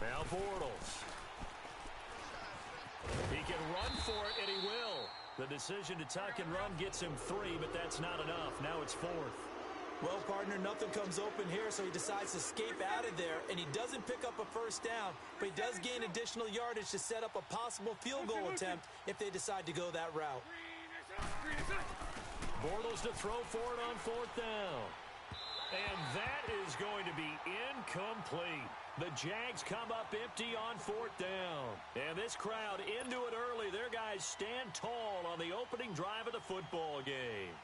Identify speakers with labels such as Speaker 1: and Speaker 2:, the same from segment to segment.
Speaker 1: Now Bortles. He can run for it, and he will. The decision to tuck and run gets him 3, but that's not enough. Now it's 4th.
Speaker 2: Well, partner, nothing comes open here, so he decides to escape out of there, and he doesn't pick up a first down, but he does gain additional yardage to set up a possible field goal attempt if they decide to go that route.
Speaker 1: Bortles to throw for it on 4th down. And that is going to be incomplete. The Jags come up empty on 4th down. And this crowd into it early. Their guys stand tall on the opening drive of the football game.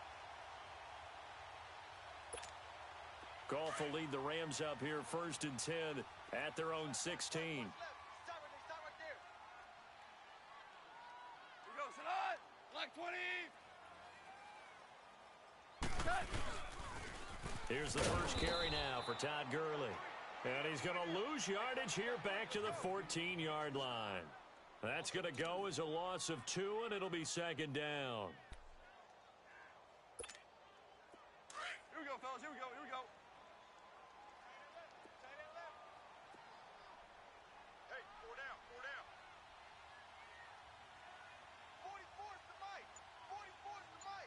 Speaker 1: Goff will lead the Rams up here 1st and 10 at their own 16.
Speaker 3: Stop right there. Here we go, sit on. Black 20. Cut.
Speaker 1: Here's the first carry now for Todd Gurley. And he's going to lose yardage here back to the 14-yard line. That's going to go as a loss of 2, and it'll be 2nd down.
Speaker 3: Here we go, fellas. Here we go. Here we go. Hey, 4 down. 4 down. 44's the mic. 44's the mic.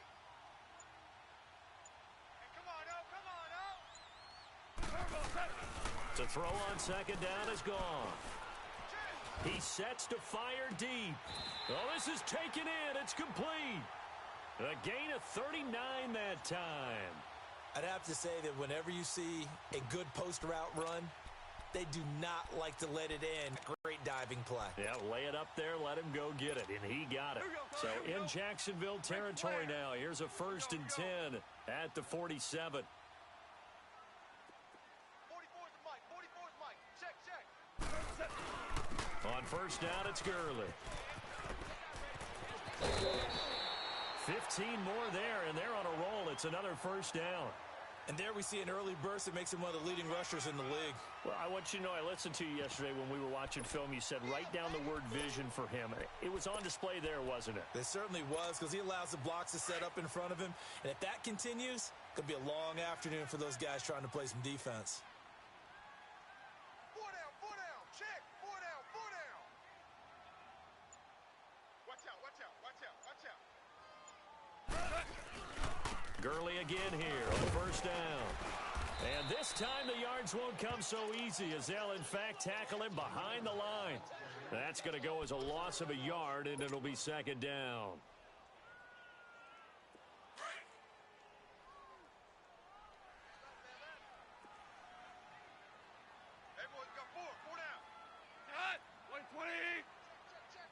Speaker 3: Hey, come on, out. Come on, out.
Speaker 1: To throw on 2nd down is gone. He sets to fire deep. Oh, this is taken in. It's complete. A gain of 39 that time.
Speaker 2: I'd have to say that whenever you see a good post route run, they do not like to let it in. Great diving play.
Speaker 1: Yeah, lay it up there, let him go get it, and he got it. So in Jacksonville territory now, here's a 1st and 10 at the 47.
Speaker 3: 44's the mic. 44's the mic. Check.
Speaker 1: On 1st down, it's Gurley. 15 more there, and they're on a roll. It's another 1st down.
Speaker 2: And there we see an early burst that makes him one of the leading rushers in the league.
Speaker 1: Well, I want you to know, I listened to you yesterday when we were watching film. You said write down the word vision for him. It was on display there, wasn't it?
Speaker 2: It certainly was, because he allows the blocks to set up in front of him. And if that continues, it could be a long afternoon for those guys trying to play some defense.
Speaker 3: 4 down. 4 down. Check. 4 down. 4 down. Watch out. Watch out. Watch out. Watch out.
Speaker 1: Gurley again here on 1st down. And this time the yards won't come so easy as they'll, in fact, tackle him behind the line. That's going to go as a loss of a yard, and it'll be 2nd down.
Speaker 3: Hey, boys, we got 4. 4 down. Cut. 120.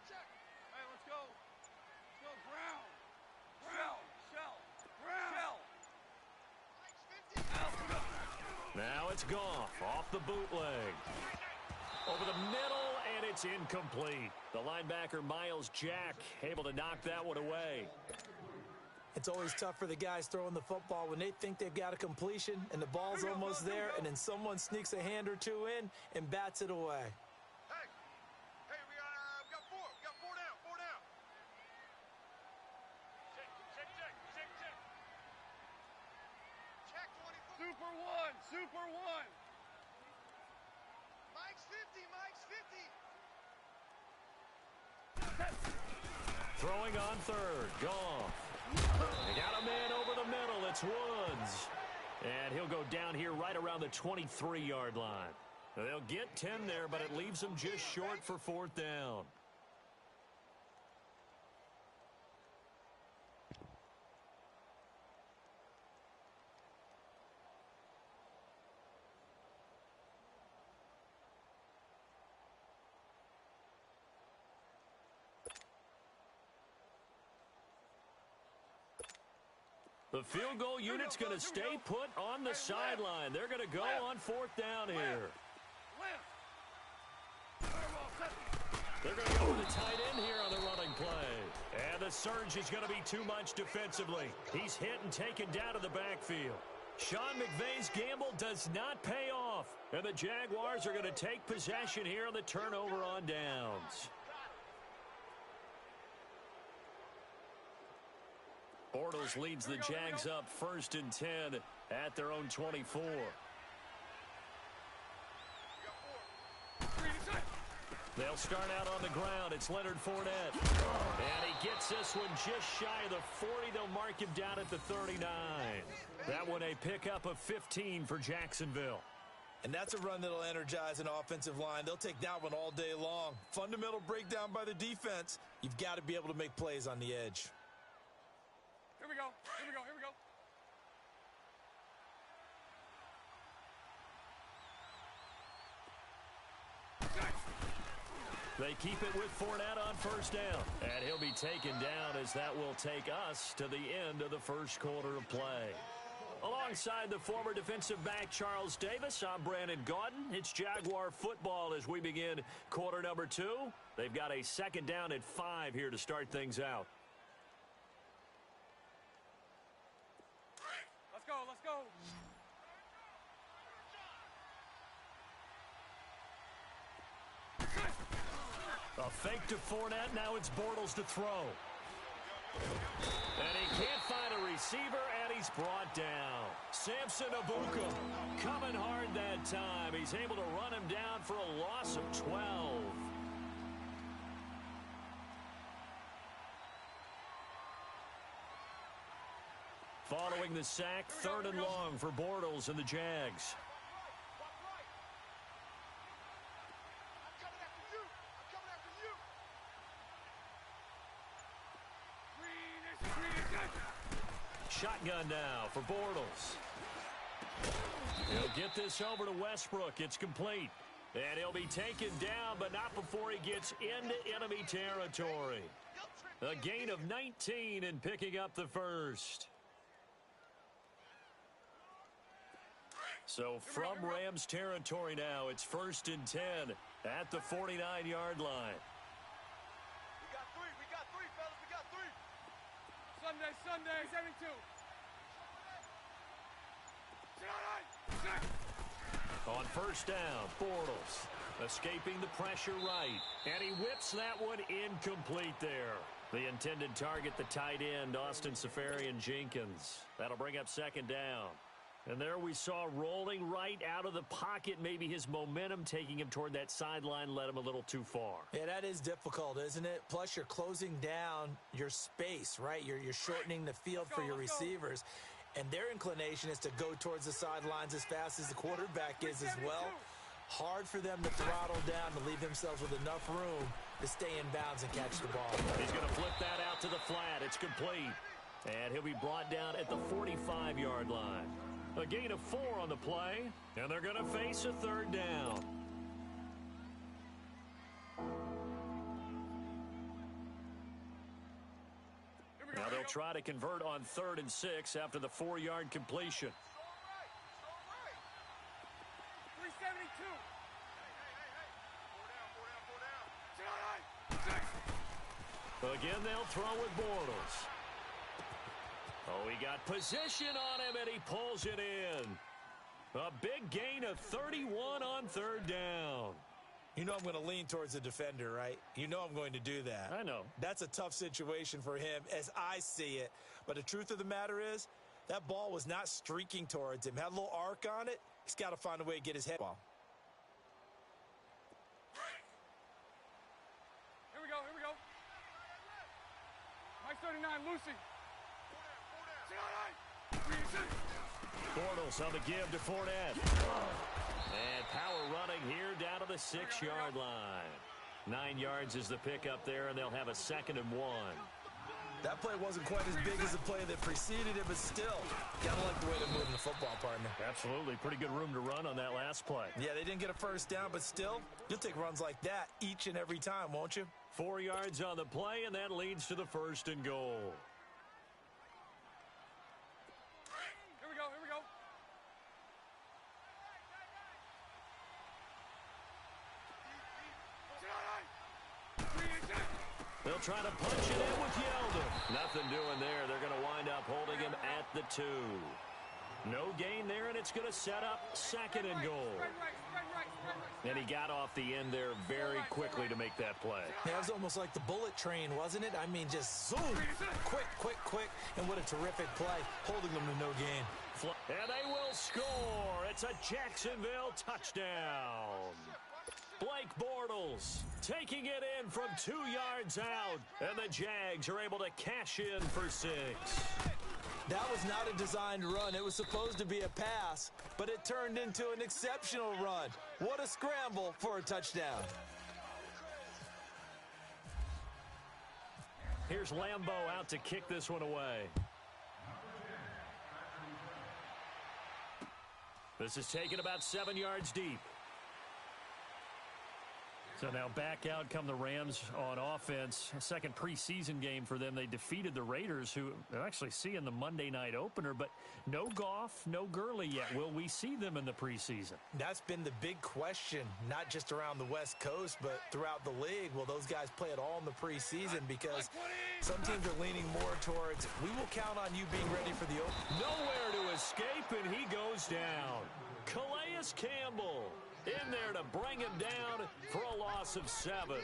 Speaker 3: Check. Hey, let's go. Let's go. Brown. Shell. Brown.
Speaker 1: Now it's Goff off the bootleg. Over the middle, and it's incomplete. The linebacker, Miles Jack, able to knock that one away.
Speaker 2: It's always tough for the guys throwing the football when they think they've got a completion and the ball's almost there, and then someone sneaks a hand or two in and bats it away.
Speaker 3: Hey, we got 4. We got 4 down. 4 down. Check. Check 24. Super 1. Mike's 50.
Speaker 1: Throwing on 3rd, Goff. They got a man over the middle. It's Woods. And he'll go down here right around the 23-yard line. They'll get 10 there, but it leaves them just short for 4th down. The field goal unit's going to stay put on the sideline. They're going to go on 4th down here. They're going to go with the tight end here on the running play. And the surge is going to be too much defensively. He's hit and taken down to the backfield. Sean McVay's gamble does not pay off. And the Jaguars are going to take possession here on the turnover on downs. Bortles leads the Jags up 1st and 10 at their own 24. They'll start out on the ground. It's Leonard Fournette. And he gets this one just shy of the 40. They'll mark him down at the 39. That one a pickup of 15 for Jacksonville.
Speaker 2: And that's a run that'll energize an offensive line. They'll take that one all day long. Fundamental breakdown by the defense. You've got to be able to make plays on the edge.
Speaker 3: Here we go. Here we go. Here we go.
Speaker 1: They keep it with Fournette on first down. And he'll be taken down as that will take us to the end of the first quarter of play. Alongside the former defensive back Charles Davis, I'm Brandon Gaudin. It's Jaguar football as we begin quarter number 2. They've got a second down at 5 here to start things out.
Speaker 3: Let's go. Let's go.
Speaker 1: A fake to Fournette. Now it's Bortles to throw. And he can't find a receiver, and he's brought down. Samson Abuka coming hard that time. He's able to run him down for a loss of 12. Following the sack, third and long for Bortles and the Jags. Shotgun now for Bortles. He'll get this over to Westbrook. It's complete. And he'll be taken down, but not before he gets into enemy territory. A gain of 19 and picking up the first. So from Rams territory now, it's 1st and 10 at the 49-yard line.
Speaker 3: We got three, fellas. We got three. Sunday, 72.
Speaker 1: On first down, Bortles escaping the pressure right. And he whips that one incomplete there. The intended target, the tight end, Austin Seferian-Jenkins. That'll bring up second down. And there we saw rolling right out of the pocket. Maybe his momentum taking him toward that sideline led him a little too far.
Speaker 2: Yeah, that is difficult, isn't it? Plus, you're closing down your space, right? You're shortening the field for your receivers. And their inclination is to go towards the sidelines as fast as the quarterback is as well. Hard for them to throttle down to leave themselves with enough room to stay in bounds and catch the ball.
Speaker 1: He's going to flip that out to the flat. It's complete. And he'll be brought down at the 45-yard line. A gain of 4 on the play, and they're going to face a third down. Now they'll try to convert on 3rd and 6 after the 4-yard completion.
Speaker 3: 372.
Speaker 1: Again, they'll throw with Bortles. Oh, he got position on him, and he pulls it in. A big gain of 31 on 3rd down.
Speaker 2: You know I'm going to lean towards the defender, right? You know I'm going to do that.
Speaker 1: I know.
Speaker 2: That's a tough situation for him as I see it. But the truth of the matter is, that ball was not streaking towards him. Had a little arc on it. He's got to find a way to get his head ball.
Speaker 3: Here we go. Mike 39, Lucy.
Speaker 1: Bortles on the give to Fournette. And power running here down to the 6-yard line. 9 yards is the pickup there, and they'll have a 2nd and 1.
Speaker 2: That play wasn't quite as big as the play that preceded it, but still, gotta like the way they're moving the football, partner.
Speaker 1: Absolutely. Pretty good room to run on that last play.
Speaker 2: Yeah, they didn't get a first down, but still, you'll take runs like that each and every time, won't you?
Speaker 1: 4 yards on the play, and that leads to the 1st and goal.
Speaker 3: Here we go.
Speaker 1: They'll try to punch it in with Yeldon. Nothing doing there. They're going to wind up holding him at the 2. No gain there, and it's going to set up 2nd and goal. And he got off the end there very quickly to make that play.
Speaker 2: Yeah, it was almost like the bullet train, wasn't it? I mean, just zoom, quick, and what a terrific play, holding them to no gain.
Speaker 1: And they will score. It's a Jacksonville touchdown. Blake Bortles taking it in from 2 yards out, and the Jags are able to cash in for 6.
Speaker 2: That was not a designed run. It was supposed to be a pass, but it turned into an exceptional run. What a scramble for a touchdown.
Speaker 1: Here's Lambeau out to kick this one away. This is taken about 7 yards deep. So now back out come the Rams on offense. A second preseason game for them. They defeated the Raiders, who they'll actually see in the Monday night opener. But no Goff, no Gurley yet. Will we see them in the preseason?
Speaker 2: That's been the big question, not just around the West Coast, but throughout the league. Will those guys play at all in the preseason? Because some teams are leaning more towards, we will count on you being ready for the open.
Speaker 1: Nowhere to escape, and he goes down. Calais Campbell in there to bring him down for a loss of 7.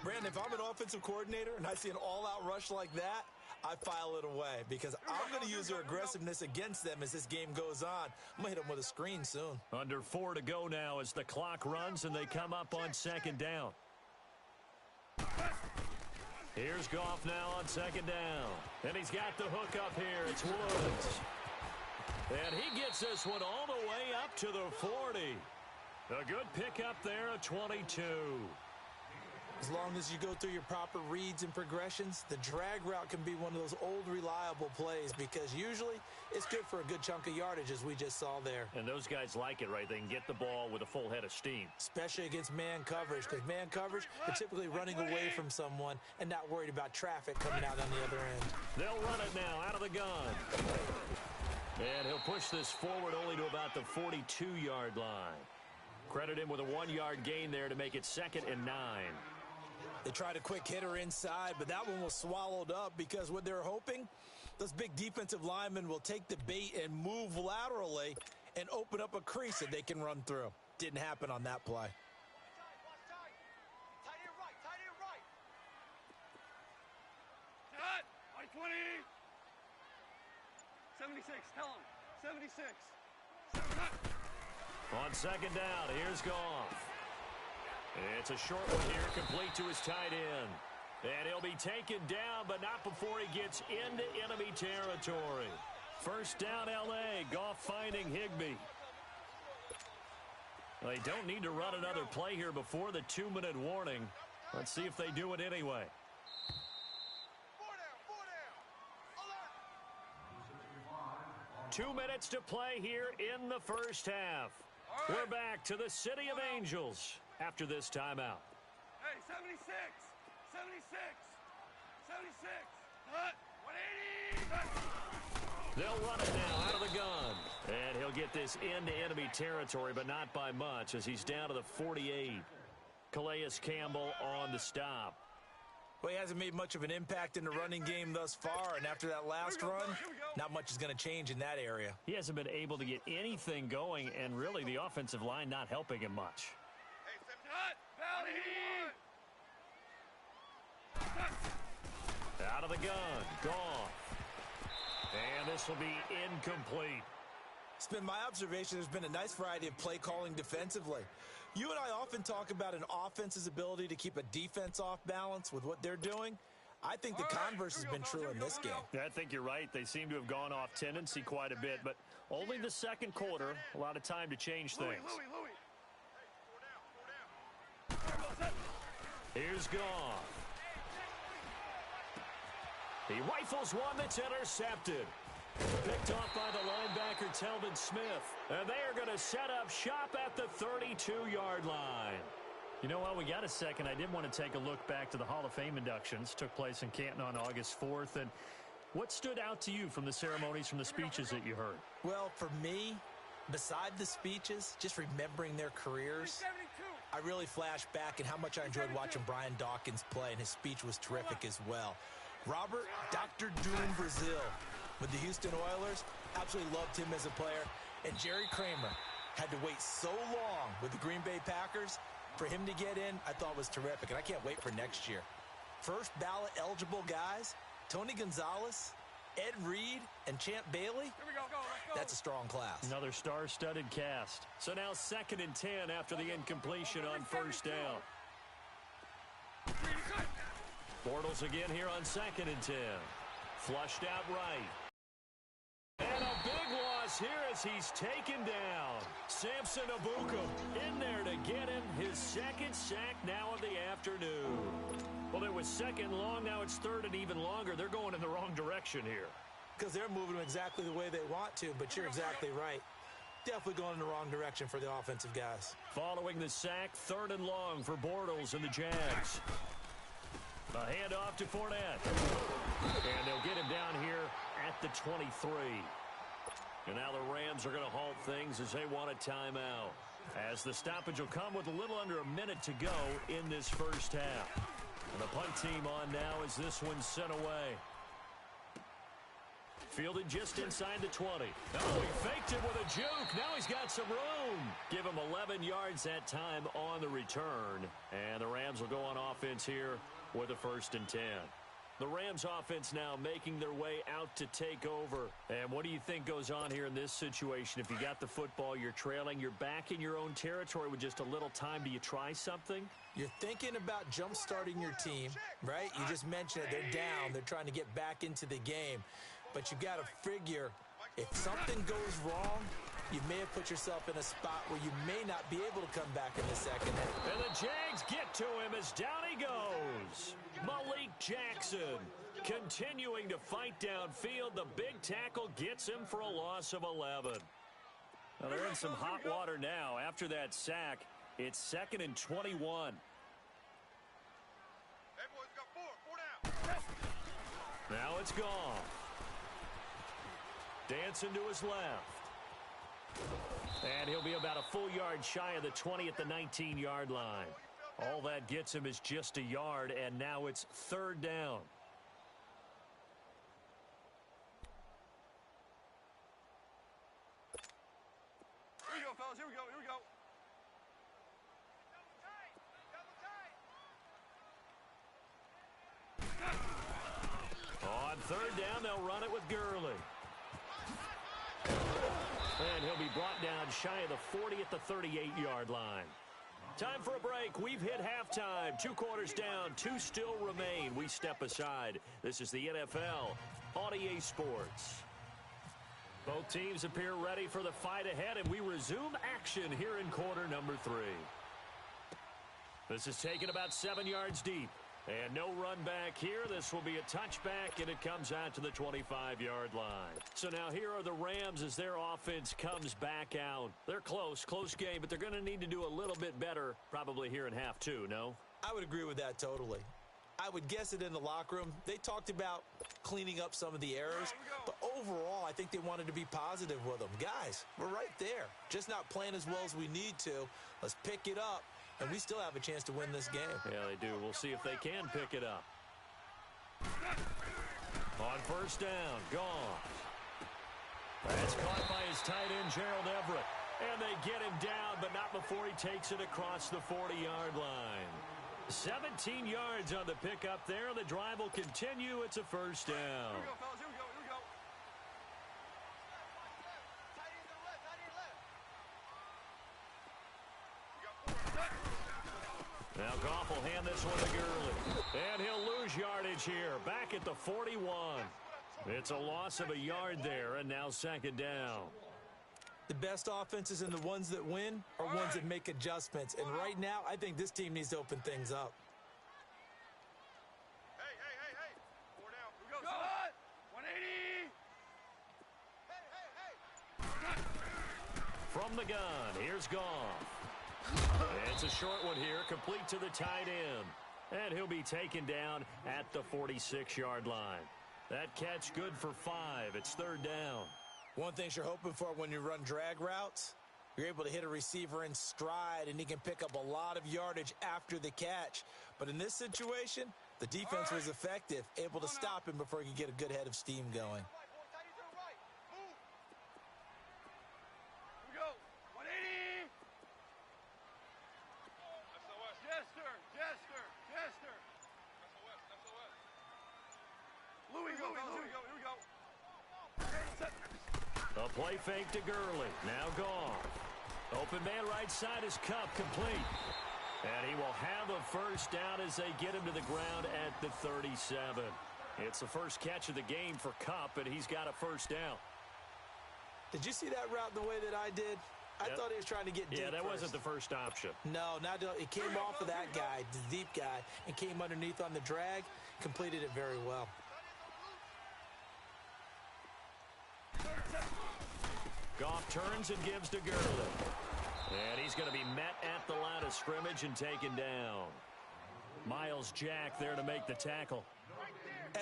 Speaker 2: Brandon, if I'm an offensive coordinator and I see an all-out rush like that, I file it away because I'm going to use their aggressiveness against them as this game goes on. I'm going to hit them with a screen soon.
Speaker 1: Under 4 to go now as the clock runs and they come up on 2nd down. Here's Goff now on 2nd down. And he's got the hook up here. It's Woods. And he gets this one all the way up to the 40. A good pickup there at 22.
Speaker 2: As long as you go through your proper reads and progressions, the drag route can be one of those old reliable plays because usually it's good for a good chunk of yardage as we just saw there.
Speaker 1: And those guys like it, right? They can get the ball with a full head of steam.
Speaker 2: Especially against man coverage because man coverage, they're typically running away from someone and not worried about traffic coming out on the other end.
Speaker 1: They'll run it now out of the gun. And he'll push this forward only to about the 42-yard line. Credit him with a 1-yard gain there to make it 2nd and 9.
Speaker 2: They tried a quick hitter inside, but that one was swallowed up because what they're hoping, those big defensive linemen will take the bait and move laterally and open up a crease that they can run through. Didn't happen on that play.
Speaker 3: Tight end right. Cut! White 20! 76, tell him. 76. Cut!
Speaker 1: On 2nd down, here's Goff. It's a short one here, complete to his tight end. And he'll be taken down, but not before he gets into enemy territory. 1st down, L.A. Goff finding Higbee. Well, they don't need to run another play here before the 2-minute warning. Let's see if they do it anyway.
Speaker 3: 4 down. Alert!
Speaker 1: 2 minutes to play here in the 1st half. We're back to the City of Angels after this timeout.
Speaker 3: Hey, 76! 76! 76! Cut! 180! Cut!
Speaker 1: They'll run it now out of the gun. And he'll get this into enemy territory, but not by much as he's down to the 48. Calais Campbell on the stop.
Speaker 2: Well, he hasn't made much of an impact in the running game thus far, and after that last run, not much is going to change in that area.
Speaker 1: He hasn't been able to get anything going, and really the offensive line not helping him much.
Speaker 3: Hey, cut! Valley!
Speaker 1: Out of the gun, Goff. And this will be incomplete.
Speaker 2: It's been my observation there's been a nice variety of play calling defensively. You and I often talk about an offense's ability to keep a defense off balance with what they're doing. I think the converse has been true in this game.
Speaker 1: Yeah, I think you're right. They seem to have gone off tendency quite a bit, but only the 2nd quarter, a lot of time to change things.
Speaker 3: Louis.
Speaker 1: Here's Goff. He rifles one that's intercepted. Picked off by the linebacker, Telvin Smith. And they are going to set up shop at the 32-yard line. You know what? We got a second. I did want to take a look back to the Hall of Fame inductions. Took place in Canton on August 4th. And what stood out to you from the ceremonies, from the speeches that you heard?
Speaker 2: Well, for me, beside the speeches, just remembering their careers, I really flashed back at how much I enjoyed watching Brian Dawkins play, and his speech was terrific as well. Robert Dr. Doom Brazil with the Houston Oilers, absolutely loved him as a player. And Jerry Kramer had to wait so long with the Green Bay Packers. For him to get in, I thought was terrific, and I can't wait for next year. First ballot eligible guys, Tony Gonzalez, Ed Reed and Champ Bailey,
Speaker 3: Here we go, let's go.
Speaker 2: that's a strong class.
Speaker 1: Another star-studded cast. So now 2nd and 10 after the incompletion on first down. Bortles again here on 2nd and 10. Flushed out right. And a big loss here as he's taken down. Samson Abuka in there to get him his 2nd sack now of the afternoon. Well, it was 2nd long. Now it's 3rd and even longer. They're going in the wrong direction here.
Speaker 2: Because they're moving them exactly the way they want to, but you're exactly right. Definitely going in the wrong direction for the offensive guys.
Speaker 1: Following the sack, 3rd and long for Bortles and the Jags. A handoff to Fournette. And they'll get him down here at the 23. And now the Rams are going to halt things as they want a timeout. As the stoppage will come with a little under a minute to go in this first half. And the punt team on now as this one's sent away. Fielded just inside the 20. Oh, he faked it with a juke. Now he's got some room. Give him 11 yards that time on the return. And the Rams will go on offense here with a 1st and 10. The Rams offense now making their way out to take over. And what do you think goes on here in this situation? If you got the football, you're trailing, you're back in your own territory with just a little time. Do you try something?
Speaker 2: You're thinking about jump-starting your team, right? You just mentioned it. They're down. They're trying to get back into the game. But you got to figure if something goes wrong, you may have put yourself in a spot where you may not be able to come back in the second half.
Speaker 1: And the Jags get to him as down he goes. Malik Jackson continuing to fight downfield. The big tackle gets him for a loss of 11. Now they're in some hot water now. After that sack, it's 2nd and 21.
Speaker 3: Hey, boys, got four down.
Speaker 1: Now it's gone. Dancing to his left. And he'll be about a full yard shy of the 20 at the 19-yard line. All that gets him is just a yard, and now it's 3rd down.
Speaker 3: Here we go, fellas. Here we go.
Speaker 1: On 3rd down, they'll run it with Gurley. And he'll be brought down shy of the 40 at the 38-yard line. Time for a break. We've hit halftime. 2 quarters down. 2 still remain. We step aside. This is the NFL on EA Sports. Both teams appear ready for the fight ahead, and we resume action here in quarter number 3. This is taken about 7 yards deep. And no run back here. This will be a touchback, and it comes out to the 25-yard line. So now here are the Rams as their offense comes back out. They're close game, but they're going to need to do a little bit better probably here in half 2, no?
Speaker 2: I would agree with that totally. I would guess it in the locker room. They talked about cleaning up some of the errors, but overall, I think they wanted to be positive with them. Guys, we're right there. Just not playing as well as we need to. Let's pick it up. And we still have a chance to win this game.
Speaker 1: Yeah, they do. We'll see if they can pick it up. On 1st down, gone. That's caught by his tight end, Gerald Everett. And they get him down, but not before he takes it across the 40-yard line. 17 yards on the pickup there. The drive will continue. It's a 1st down.
Speaker 3: Here we go, fellas. Here we go.
Speaker 1: Now Goff will hand this one to Gurley. And he'll lose yardage here. Back at the 41. It's a loss of a yard there, and now 2nd down.
Speaker 2: The best offenses and the ones that win are ones that make adjustments. And right now, I think this team needs to open things up.
Speaker 3: Hey. 4 down. Here we go. Son. 180. Hey.
Speaker 1: From the gun, here's Goff. It's a short one here, complete to the tight end. And he'll be taken down at the 46-yard line. That catch good for 5. It's 3rd down.
Speaker 2: One thing you're hoping for when you run drag routes, you're able to hit a receiver in stride, and he can pick up a lot of yardage after the catch. But in this situation, the defense was effective, able to stop him before he could get a good head of steam going.
Speaker 3: Here we go.
Speaker 1: Play fake to Gurley. Now Goff. Open man right side is Cup, complete. And he will have a first down as they get him to the ground at the 37. It's the first catch of the game for Cup, and he's got a first down.
Speaker 2: Did you see that route the way that I did? I thought he was trying to get deep.
Speaker 1: Yeah, that
Speaker 2: first.
Speaker 1: wasn't the first option.
Speaker 2: No, it came off of that guy, the deep guy, and came underneath on the drag, completed it very well.
Speaker 1: Goff turns and gives to Gurley. And he's going to be met at the line of scrimmage and taken down. Miles Jack there to make the tackle.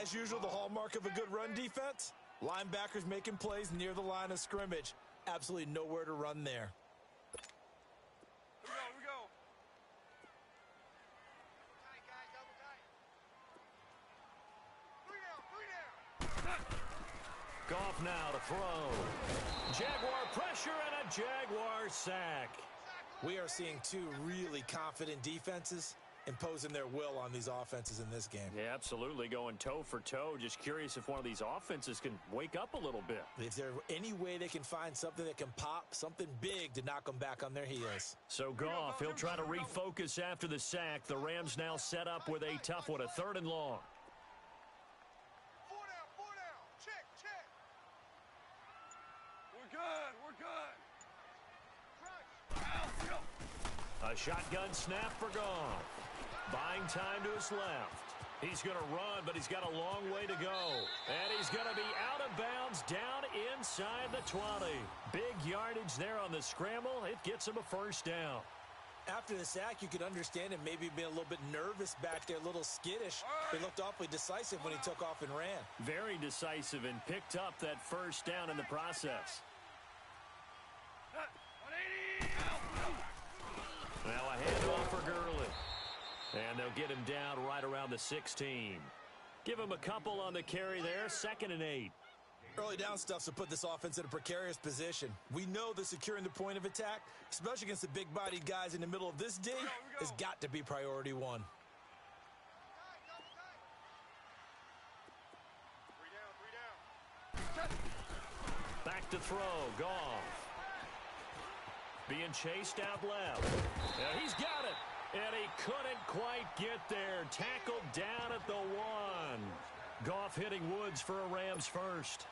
Speaker 2: As usual, the hallmark of a good run defense, linebackers making plays near the line of scrimmage. Absolutely nowhere to run there.
Speaker 3: Here we go. Tight, guys, double tight. 3 down.
Speaker 1: Goff now to throw. Jaguar pressure and a Jaguar sack.
Speaker 2: We are seeing two really confident defenses imposing their will on these offenses in this game.
Speaker 1: Yeah, absolutely, going toe for toe. Just curious if one of these offenses can wake up a little bit.
Speaker 2: Is there any way they can find something that can pop, something big to knock them back on their heels?
Speaker 1: So Goff, he'll try to refocus after the sack. The Rams now set up with a tough one, a 3rd and long.
Speaker 3: 4 down. Check. We're good. Let's go.
Speaker 1: A shotgun snap for Goff. Buying time to his left. He's going to run, but he's got a long way to go. And he's going to be out of bounds down inside the 20. Big yardage there on the scramble. It gets him a first down.
Speaker 2: After the sack, you could understand him maybe being a little bit nervous back there, a little skittish. He looked awfully decisive when he took off and ran.
Speaker 1: Very decisive and picked up that first down in the process.
Speaker 3: 180.
Speaker 1: Now a handoff for Gurley. And they'll get him down right around the 16. Give him a couple on the carry there, 2nd and 8.
Speaker 2: Early down stuff's to put this offense in a precarious position. We know that securing the point of attack, especially against the big-bodied guys in the middle of this D, has got to be priority one.
Speaker 3: 3 down.
Speaker 1: Back to throw, Goff. Being chased out left. And he's got it. And he couldn't quite get there. Tackled down at the 1. Goff hitting Woods for a Rams first.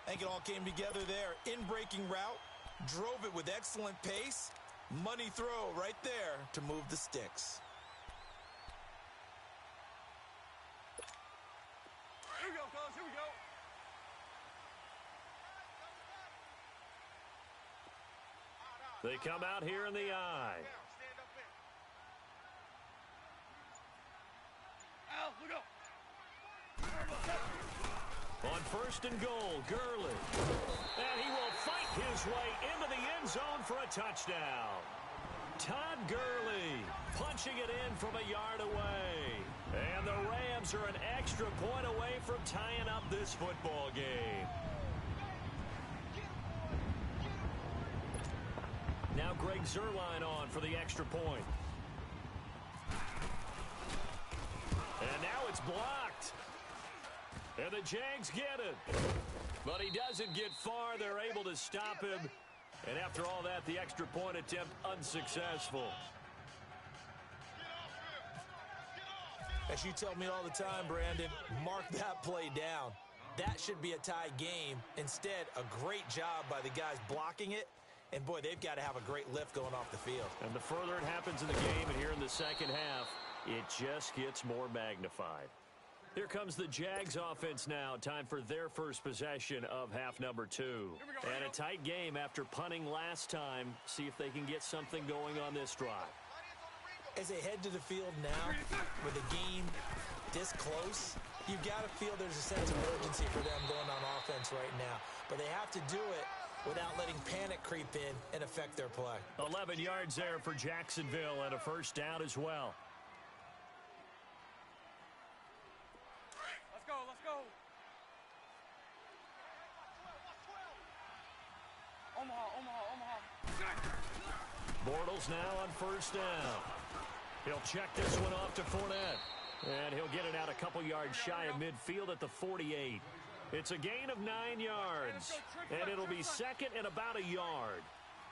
Speaker 2: I think it all came together there. In-breaking route, drove it with excellent pace. Money throw right there to move the sticks.
Speaker 3: Here we go, fellas. Here we go.
Speaker 1: They come out here in the eye.
Speaker 3: Stand up there. Al, look up.
Speaker 1: On 1st and goal, Gurley. And he will fight his way into the end zone for a touchdown. Todd Gurley punching it in from a yard away. And the Rams are an extra point away from tying up this football game. Now Greg Zuerlein on for the extra point. And now it's blocked. And the Jags get it. But he doesn't get far. They're able to stop him. And after all that, the extra point attempt unsuccessful.
Speaker 2: As you tell me all the time, Brandon, mark that play down. That should be a tie game. Instead, a great job by the guys blocking it. And, boy, they've got to have a great lift going off the field.
Speaker 1: And the further it happens in the game, and here in the second half, it just gets more magnified. Here comes the Jags offense now. Time for their first possession of half number 2. And a tight game after punting last time. See if they can get something going on this drive.
Speaker 2: As they head to the field now, with the game this close, you've got to feel there's a sense of urgency for them going on offense right now. But they have to do it without letting panic creep in and affect their play.
Speaker 1: 11 yards there for Jacksonville and a first down as well.
Speaker 3: Let's go. Omaha.
Speaker 1: Bortles now on first down. He'll check this one off to Fournette. And he'll get it out a couple yards shy of midfield at the 48. It's a gain of 9 yards, and it'll be second and about a yard.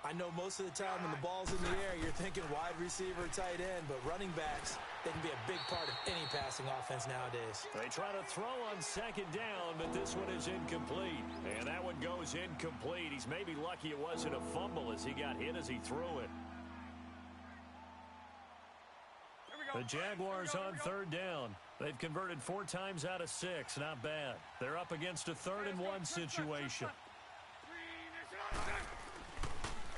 Speaker 2: I know most of the time when the ball's in the air, you're thinking wide receiver, tight end, but running backs, they can be a big part of any passing offense nowadays.
Speaker 1: They try to throw on second down, but this one is incomplete. And that one goes incomplete. He's maybe lucky it wasn't a fumble as he got hit as he threw it. The Jaguars on third down. They've converted 4 times out of 6. Not bad. They're up against a 3rd and 1 situation.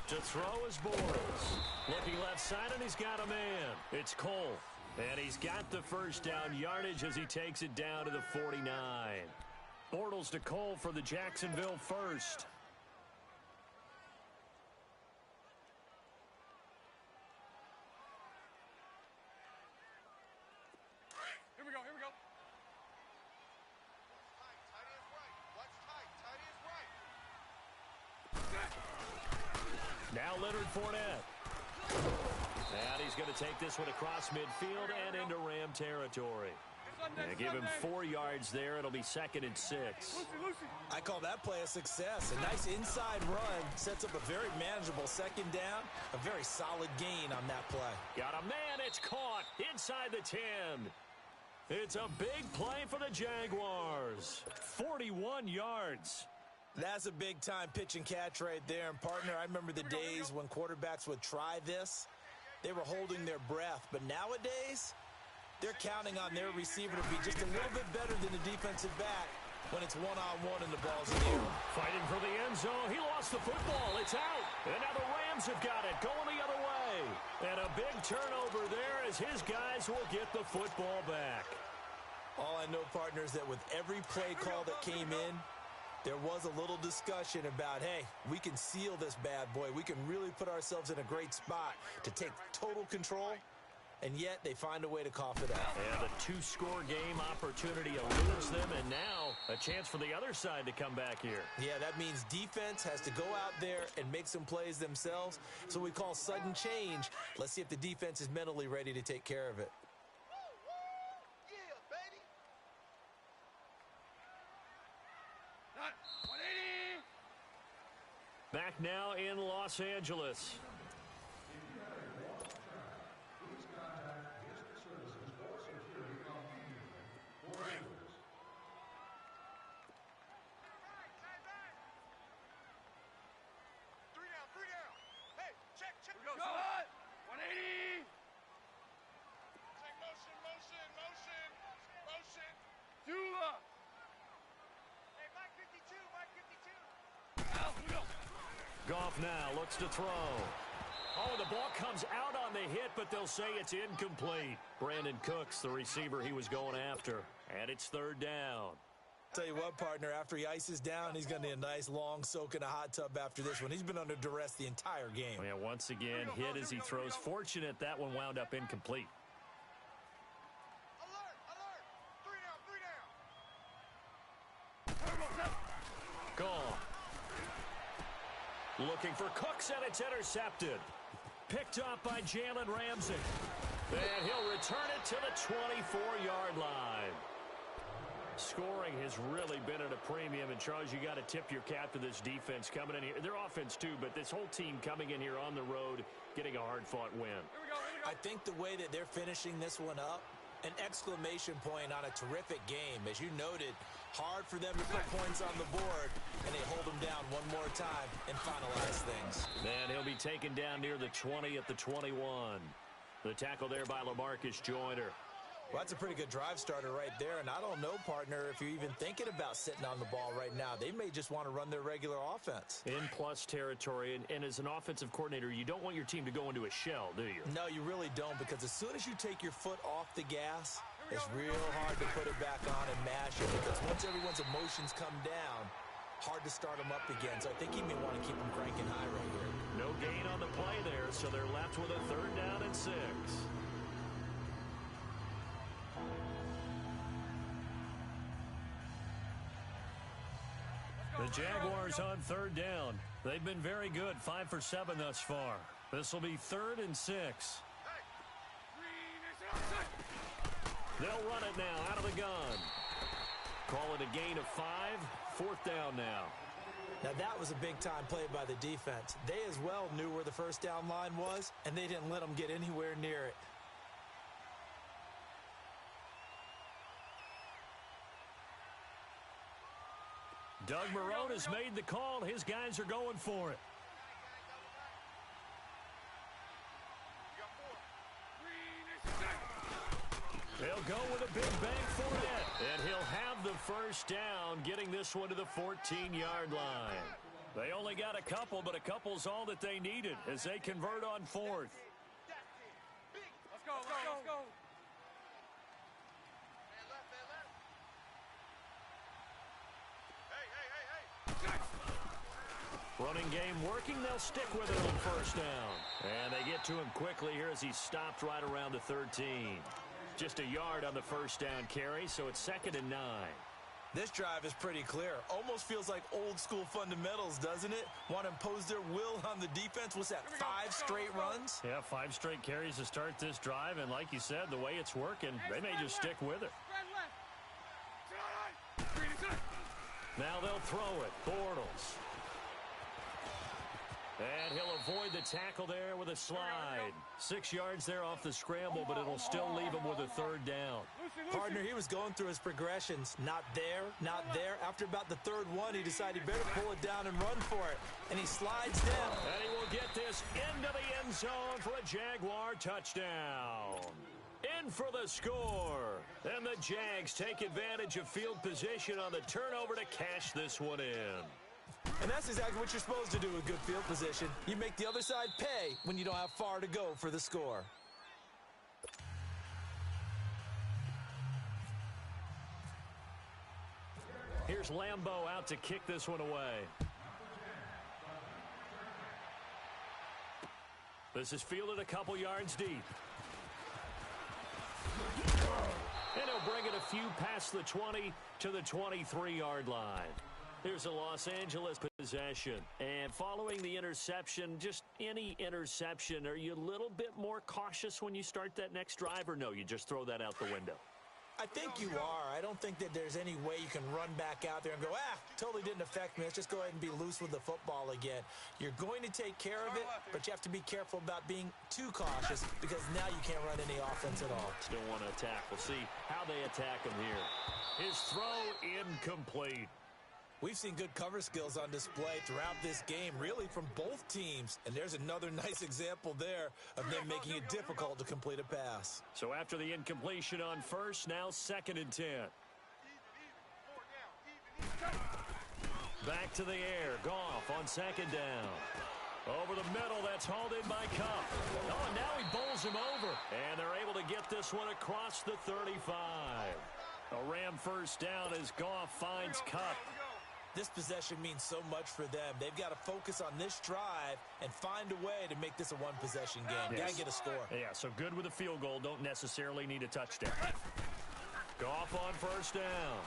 Speaker 1: To throw is Bortles. Looking left side, and he's got a man. It's Cole. And he's got the first down yardage as he takes it down to the 49. Bortles to Cole for the Jacksonville first.
Speaker 3: Here we go, here we go.
Speaker 1: Now Leonard Fournette. And he's going to take this one across midfield and into Ram territory. And give him 4 yards there. It'll be 2nd and 6.
Speaker 2: I call that play a success. A nice inside run sets up a very manageable second down. A very solid gain on that play.
Speaker 1: Got a man. It's caught inside the 10. It's a big play for the Jaguars. 41 yards.
Speaker 2: That's a big-time pitch and catch right there. And, partner, I remember the days when quarterbacks would try this. They were holding their breath. But nowadays, they're counting on their receiver to be just a little bit better than the defensive back when it's one-on-one and the ball's in the air.
Speaker 1: Fighting for the end zone. He lost the football. It's out. And now the Rams have got it. Going the other way. And a big turnover there as his guys will get the football back.
Speaker 2: All I know, partner, is that with every play call that came in, there was a little discussion about, hey, we can seal this bad boy. We can really put ourselves in a great spot to take total control, and yet they find a way to cough it out.
Speaker 1: And a 2-score game opportunity eludes them, and now a chance for the other side to come back here.
Speaker 2: Yeah, that means defense has to go out there and make some plays themselves. So we call sudden change. Let's see if the defense is mentally ready to take care of it.
Speaker 1: Back now in Los Angeles.
Speaker 3: Three down. Hey, check. Go. 180. Check motion. Dula. Hey, Mike 52. Out, we go.
Speaker 1: Goff now looks to throw. Oh, the ball comes out on the hit, but they'll say it's incomplete. Brandon Cooks, the receiver he was going after. And it's 3rd down.
Speaker 2: Tell you what, partner, after he ices down, he's going to need a nice long soak in a hot tub after this one. He's been under duress the entire game.
Speaker 1: Yeah, once again, hit as he throws. Fortunate that one wound up incomplete.
Speaker 3: Alert.
Speaker 1: Gone. Looking for Cooks, and it's intercepted. Picked up by Jalen Ramsey. And he'll return it to the 24-yard line. Scoring has really been at a premium. And, Charles, you got to tip your cap to this defense coming in here. Their offense, too, but this whole team coming in here on the road, getting a hard-fought win.
Speaker 3: Here we go.
Speaker 2: I think the way that they're finishing this one up, an exclamation point on a terrific game. As you noted, hard for them to put points on the board, and they hold them down one more time and finalize things.
Speaker 1: And he'll be taken down near the 20 at the 21. The tackle there by LaMarcus Joyner.
Speaker 2: Well, that's a pretty good drive starter right there, and I don't know, partner, if you're even thinking about sitting on the ball right now. They may just want to run their regular offense.
Speaker 1: In plus territory, and as an offensive coordinator, you don't want your team to go into a shell, do you?
Speaker 2: No, you really don't, because as soon as you take your foot off the gas, it's real hard to put it back on and mash it, because once everyone's emotions come down, hard to start them up again. So I think he may want to keep them cranking high right here.
Speaker 1: No gain on the play there, so they're left with a 3rd down and 6. The Jaguars on 3rd down. They've been very good, 5 for 7 thus far. This will be 3rd and 6. They'll run it now out of the gun. Call it a gain of 5. Fourth down now.
Speaker 2: Now, that was a big-time play by the defense. They as well knew where the first down line was, and they didn't let them get anywhere near it.
Speaker 1: Doug Marrone has made the call. His guys are going for it. They'll go with a big bang for it, and he'll have the first down, getting this one to the 14-yard line. They only got a couple, but a couple's all that they needed as they convert on fourth.
Speaker 3: Let's go, let's go.
Speaker 1: Running game working. They'll stick with it on first down. And they get to him quickly here as he stopped right around the 13. Just a yard on the first down carry, so it's 2nd and 9.
Speaker 2: This drive is pretty clear. Almost feels like old-school fundamentals, doesn't it? Want to impose their will on the defense. What's that, 5 straight runs?
Speaker 1: Yeah, 5 straight carries to start this drive. And like you said, the way it's working, they may just stick with it. Now they'll throw it. Bortles. And he'll avoid the tackle there with a slide. 6 yards there off the scramble, but it'll still leave him with a 3rd down.
Speaker 2: Partner, he was going through his progressions. Not there, not there. After about the 3rd one, he decided he better pull it down and run for it. And he slides down.
Speaker 1: And he will get this into the end zone for a Jaguar touchdown. In for the score. And the Jags take advantage of field position on the turnover to cash this one in.
Speaker 2: And that's exactly what you're supposed to do with good field position. You make the other side pay when you don't have far to go for the score.
Speaker 1: Here's Lambeau out to kick this one away. This is fielded a couple yards deep. And he'll bring it a few past the 20 to the 23-yard line. Here's a Los Angeles possession. And following the interception, just any interception, are you a little bit more cautious when you start that next drive, or no, you just throw that out the window?
Speaker 2: I think you are. I don't think that there's any way you can run back out there and go, totally didn't affect me. Let's just go ahead and be loose with the football again. You're going to take care of it, but you have to be careful about being too cautious because now you can't run any offense at all.
Speaker 1: Still want to attack. We'll see how they attack him here. His throw incomplete.
Speaker 2: We've seen good cover skills on display throughout this game, really from both teams. And there's another nice example there of them making it difficult to complete a pass.
Speaker 1: So after the incompletion on first, now 2nd and 10. Back to the air. Goff on 2nd down. Over the middle, that's hauled in by Cup. Oh, and now he bowls him over. And they're able to get this one across the 35. A Ram first down as Goff finds Cup.
Speaker 2: This possession means so much for them. They've got to focus on this drive and find a way to make this a one-possession game. Got to get a score.
Speaker 1: Yeah, so good with a field goal. Don't necessarily need a touchdown. Goff on first down.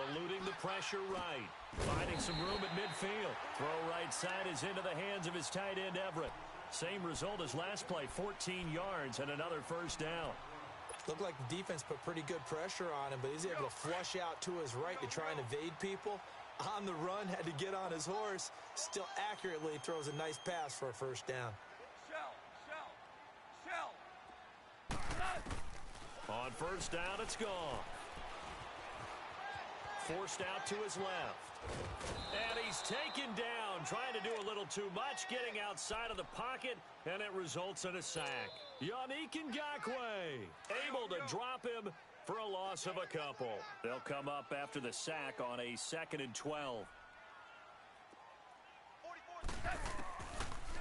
Speaker 1: Eluding the pressure right. Finding some room at midfield. Throw right side is into the hands of his tight end, Everett. Same result as last play, 14 yards and another first down.
Speaker 2: Looked like the defense put pretty good pressure on him, but he's able to flush out to his right to try and evade people. On the run, had to get on his horse. Still accurately throws a nice pass for a first down.
Speaker 1: On first down, it's gone. Forced out to his left. And he's taken down, trying to do a little too much, getting outside of the pocket, and it results in a sack. Yannick Ngakoue able to drop him for a loss of a couple. They'll come up after the sack on a 2nd and 12.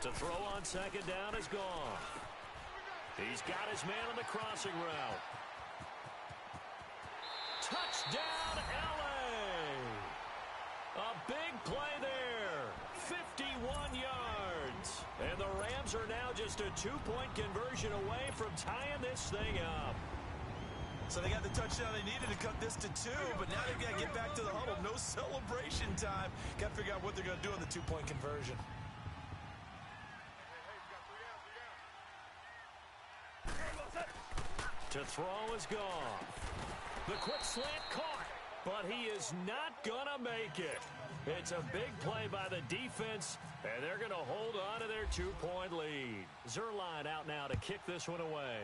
Speaker 1: To throw on 2nd down is gone. He's got his man on the crossing route. Touchdown, L.A. A big play there. 51 yards. And the Rams are now just a 2-point conversion away from tying this thing up.
Speaker 2: So they got the touchdown they needed to cut this to 2, but now they've got to get back to the huddle. No celebration time. Got to figure out what they're going to do on the 2-point conversion.
Speaker 1: To throw is gone. The quick slant caught. but he is not going to make it. It's a big play by the defense, and they're going to hold on to their 2-point lead. Zerline out now to kick this one away.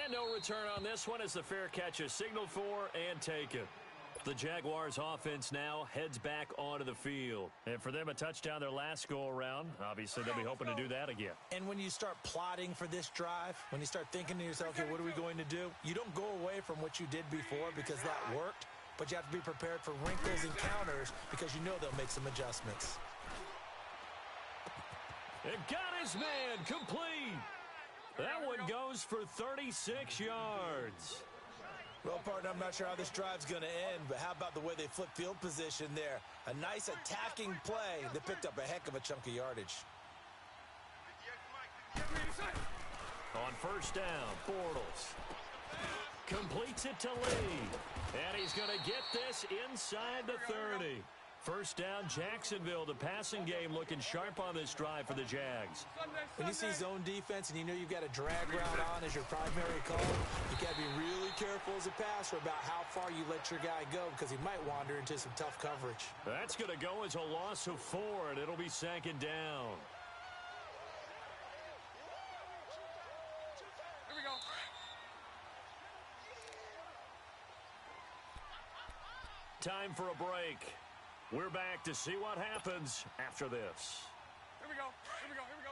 Speaker 1: And no return on this one as the fair catch is signaled for and taken. The Jaguars offense now heads back onto the field. And for them, a touchdown their last go-around. Obviously, they'll be hoping to do that again.
Speaker 2: And when you start plotting for this drive, when you start thinking to yourself, okay, what are we going to do? You don't go away from what you did before because that worked, but you have to be prepared for wrinkles and counters because you know they'll make some adjustments.
Speaker 1: It got his man complete. That one goes for 36 yards.
Speaker 2: Well, partner, I'm not sure how this drive's going to end, but how about the way they flip field position there? A nice attacking play that picked up a heck of a chunk of yardage.
Speaker 1: On first down, Bortles completes it to Lee. And he's going to get this inside the 30. First down, Jacksonville. The passing game looking sharp on this drive for the Jags.
Speaker 2: When you see zone defense and you know you've got a drag route on as your primary call, you got to be really careful as a passer about how far you let your guy go because he might wander into some tough coverage.
Speaker 1: That's going to go as a loss of 4, and it'll be second down.
Speaker 3: Here we go.
Speaker 1: Time for a break. We're back to see what happens after this.
Speaker 3: Here we go. Here we go. Here we go.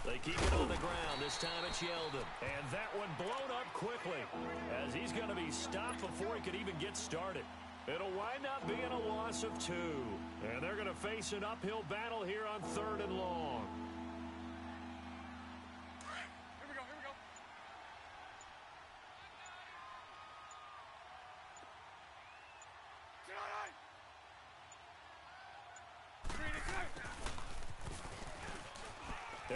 Speaker 1: They keep it on the ground. This time it's Yeldon. And that one blown up quickly as he's going to be stopped before he could even get started. It'll wind up being a loss of 2. And they're going to face an uphill battle here on 3rd and long.
Speaker 3: Here we go. Here we go.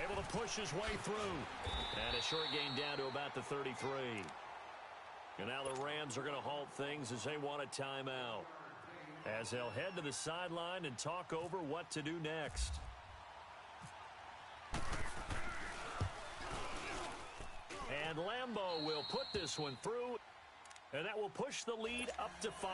Speaker 1: Able to push his way through. And a short gain down to about the 33. And now the Rams are going to halt things as they want a timeout, as they'll head to the sideline and talk over what to do next. And Lambeau will put this one through, and that will push the lead up to 5.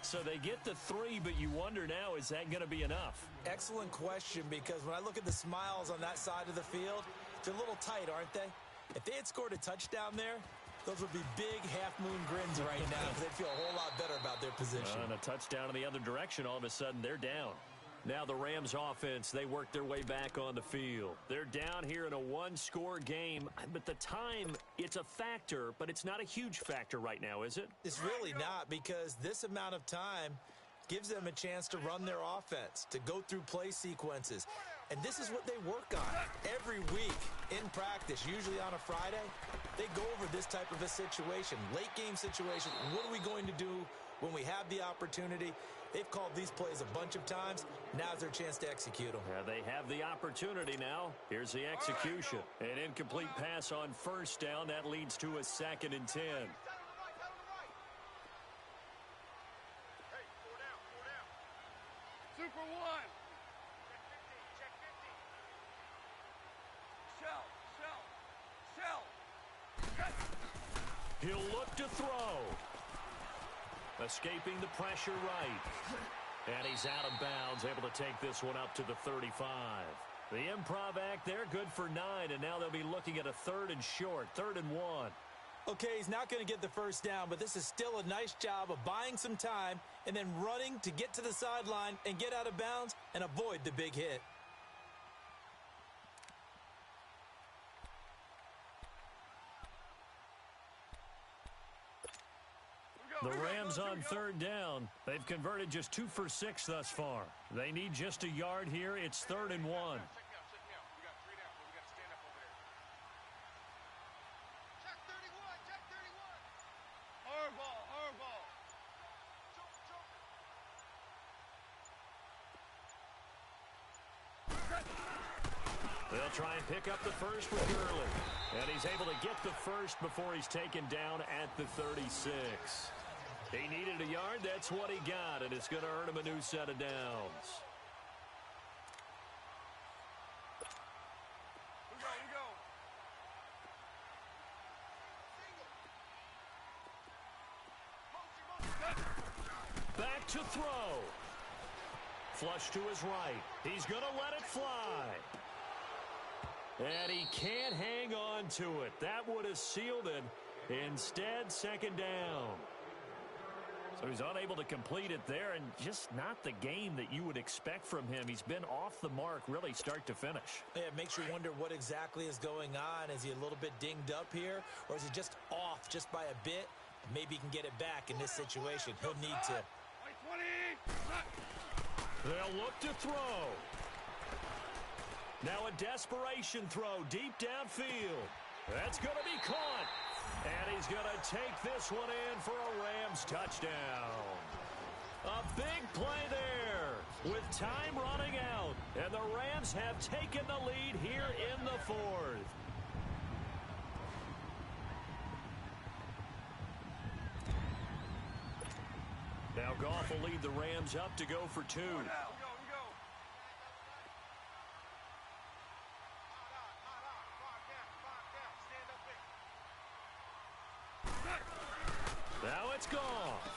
Speaker 1: So they get the 3, but you wonder now, is that going to be enough?
Speaker 2: Excellent question, because when I look at the smiles on that side of the field, they're a little tight, aren't they? If they had scored a touchdown there, those would be big half-moon grins right now because they'd feel a whole lot better about their position.
Speaker 1: And a touchdown in the other direction, all of a sudden they're down. Now the Rams offense, they work their way back on the field. They're down here in a 1-score game, but the time, it's a factor, but it's not a huge factor right now, is it?
Speaker 2: It's really not, because this amount of time gives them a chance to run their offense, to go through play sequences. And this is what they work on every week in practice, usually on a Friday. They go over this type of a situation, late game situation. What are we going to do when we have the opportunity? They've called these plays a bunch of times. Now's their chance to execute them.
Speaker 1: Yeah, they have the opportunity now. Here's the execution. An incomplete pass on first down. That leads to a 2nd and 10.
Speaker 3: Super 1. Shell.
Speaker 1: He'll look to throw. Escaping the pressure right. And he's out of bounds, able to take this one up to the 35. The improv act there, good for 9, and now they'll be looking at a 3rd and short, 3rd and 1.
Speaker 2: Okay, he's not going to get the first down, but this is still a nice job of buying some time and then running to get to the sideline and get out of bounds and avoid the big hit.
Speaker 1: The Rams on 3rd down. They've converted just 2 for 6 thus far. They need just a yard here. It's 3rd and 1.
Speaker 3: Check me out. We got 3 down, but we got to stand up over there. Check 31. Check 31. Hard ball.
Speaker 1: They'll try and pick up the first with Gurley. And he's able to get the first before he's taken down at the 36. He needed a yard. That's what he got, and it's going to earn him a new set of downs. to throw. Flush to his right. He's going to let it fly. And he can't hang on to it. That would have sealed it. Instead, second down. So he's unable to complete it there, and just not the game that you would expect from him. He's been off the mark really start to finish.
Speaker 2: Yeah, it makes you wonder what exactly is going on. Is he a little bit dinged up here, or is he just off just by a bit? Maybe he can get it back in this situation. He'll need to.
Speaker 1: They'll look to throw. Now a desperation throw deep downfield. That's going to be caught. And he's going to take this one in for a Rams touchdown. A big play there with time running out. And the Rams have taken the lead here in the fourth. Now Goff will lead the Rams up to go for two. Now it's Goff.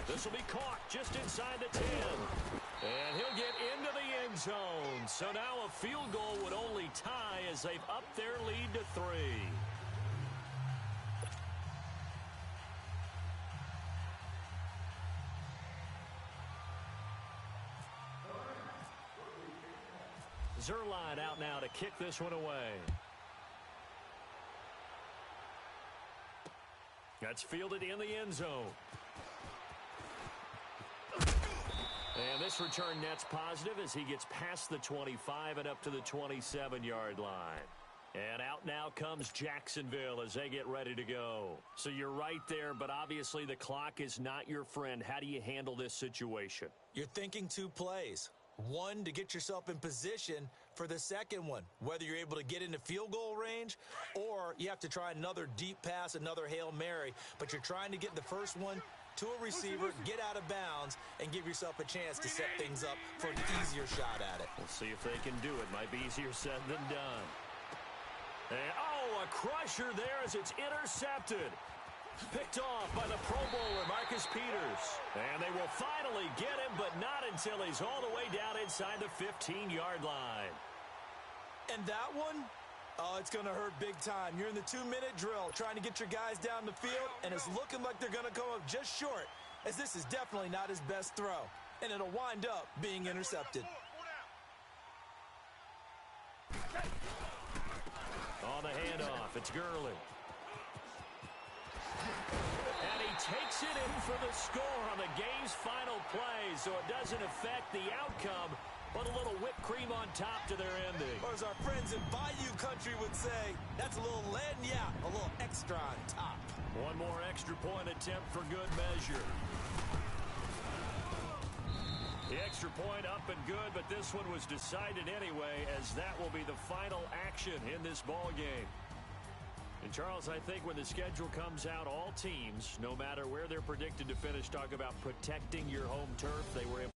Speaker 1: This will be caught just inside the 10. And he'll get into the end zone. So now a field goal would only tie as they've upped their lead to 3. Zerline out now to kick this one away. That's fielded in the end zone. And this return net's positive as he gets past the 25 and up to the 27-yard line. And out now comes Jacksonville as they get ready to go. So you're right there, but obviously the clock is not your friend. How do you handle this situation?
Speaker 2: You're thinking 2 plays. One, to get yourself in position for the second one, whether you're able to get into field goal range or you have to try another deep pass, another Hail Mary, but you're trying to get the first one to a receiver, get out of bounds, and give yourself a chance to set things up for an easier shot at it.
Speaker 1: We'll see if they can do it. Might be easier said than done. And, oh, a crusher there as it's intercepted. Picked off by the Pro Bowler, Marcus Peters. And they will finally get him, but not until he's all the way down inside the 15-yard line.
Speaker 2: And that one, oh, it's going to hurt big time. You're in the 2-minute drill trying to get your guys down the field, and it's looking like they're going to come up just short, as this is definitely not his best throw. And it'll wind up being intercepted.
Speaker 1: On the handoff, it's Gurley. And he takes it in for the score on the game's final play, so it doesn't affect the outcome, but a little whipped cream on top to their ending.
Speaker 2: Or as our friends in Bayou Country would say, that's a little lagniappe, a little extra on top.
Speaker 1: One more extra point attempt for good measure. The extra point up and good, but this one was decided anyway, as that will be the final action in this ball game. And, Charles, I think when the schedule comes out, all teams, no matter where they're predicted to finish, talk about protecting your home turf. They were able